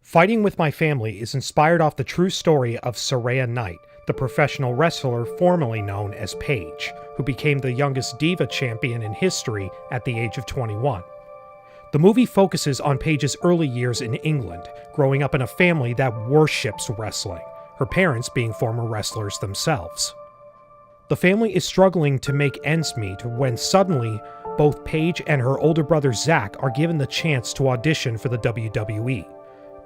Fighting with My Family is inspired off the true story of Saraya Knight, the professional wrestler formerly known as Paige, who became the youngest Diva champion in history at the age of 21. The movie focuses on Paige's early years in England, growing up in a family that worships wrestling, her parents being former wrestlers themselves. The family is struggling to make ends meet when suddenly both Paige and her older brother Zach are given the chance to audition for the WWE.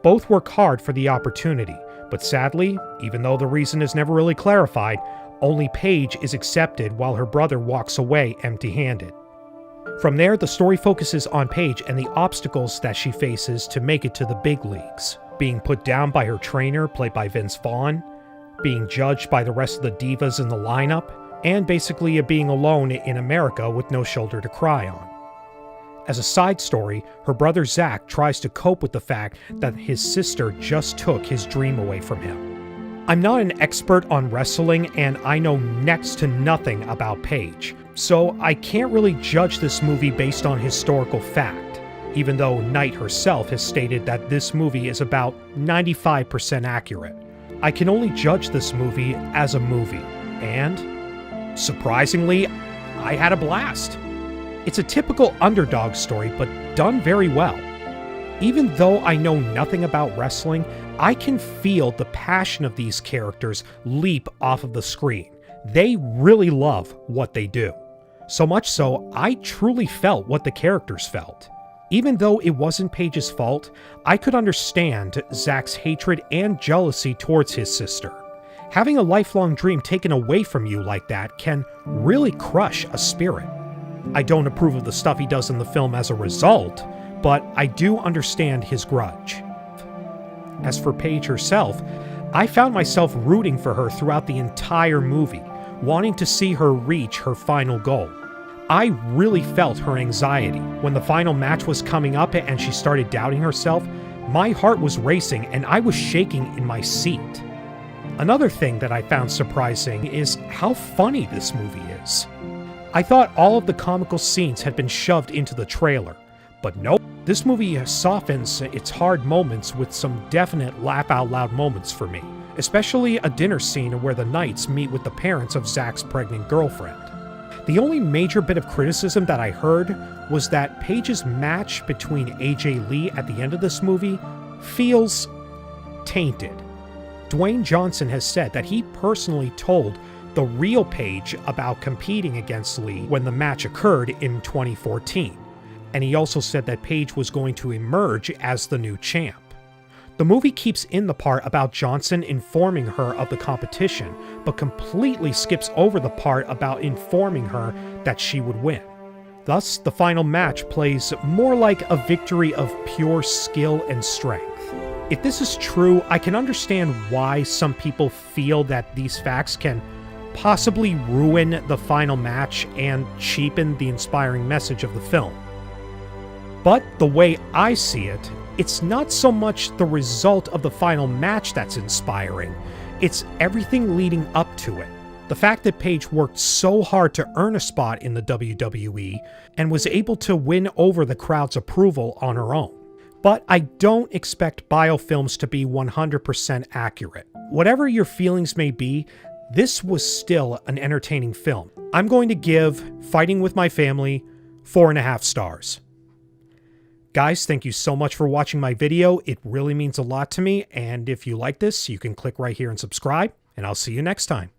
Both work hard for the opportunity, but sadly, even though the reason is never really clarified, only Paige is accepted while her brother walks away empty-handed. From there, the story focuses on Paige and the obstacles that she faces to make it to the big leagues, being put down by her trainer, played by Vince Vaughn, being judged by the rest of the divas in the lineup, and basically being alone in America with no shoulder to cry on. As a side story, her brother Zach tries to cope with the fact that his sister just took his dream away from him. I'm not an expert on wrestling and I know next to nothing about Paige, so I can't really judge this movie based on historical fact, even though Knight herself has stated that this movie is about 95% accurate. I can only judge this movie as a movie, and, surprisingly, I had a blast. It's a typical underdog story, but done very well. Even though I know nothing about wrestling, I can feel the passion of these characters leap off of the screen. They really love what they do. So much so, I truly felt what the characters felt. Even though it wasn't Paige's fault, I could understand Zach's hatred and jealousy towards his sister. Having a lifelong dream taken away from you like that can really crush a spirit. I don't approve of the stuff he does in the film as a result, but I do understand his grudge. As for Paige herself, I found myself rooting for her throughout the entire movie, wanting to see her reach her final goal. I really felt her anxiety. When the final match was coming up and she started doubting herself, my heart was racing and I was shaking in my seat. Another thing that I found surprising is how funny this movie is. I thought all of the comical scenes had been shoved into the trailer, but nope. This movie softens its hard moments with some definite laugh-out-loud moments for me, especially a dinner scene where the Knights meet with the parents of Zach's pregnant girlfriend. The only major bit of criticism that I heard was that Paige's match between AJ Lee at the end of this movie feels tainted. Dwayne Johnson has said that he personally told the real Paige about competing against Lee when the match occurred in 2014, and he also said that Paige was going to emerge as the new champ. The movie keeps in the part about Johnson informing her of the competition, but completely skips over the part about informing her that she would win. Thus, the final match plays more like a victory of pure skill and strength. If this is true, I can understand why some people feel that these facts can possibly ruin the final match and cheapen the inspiring message of the film. But the way I see it, it's not so much the result of the final match that's inspiring, it's everything leading up to it. The fact that Paige worked so hard to earn a spot in the WWE and was able to win over the crowd's approval on her own. But I don't expect biofilms to be 100% accurate. Whatever your feelings may be, this was still an entertaining film. I'm going to give Fighting with My Family 4.5 stars. Guys, thank you so much for watching my video. It really means a lot to me, and if you like this, you can click right here and subscribe, and I'll see you next time.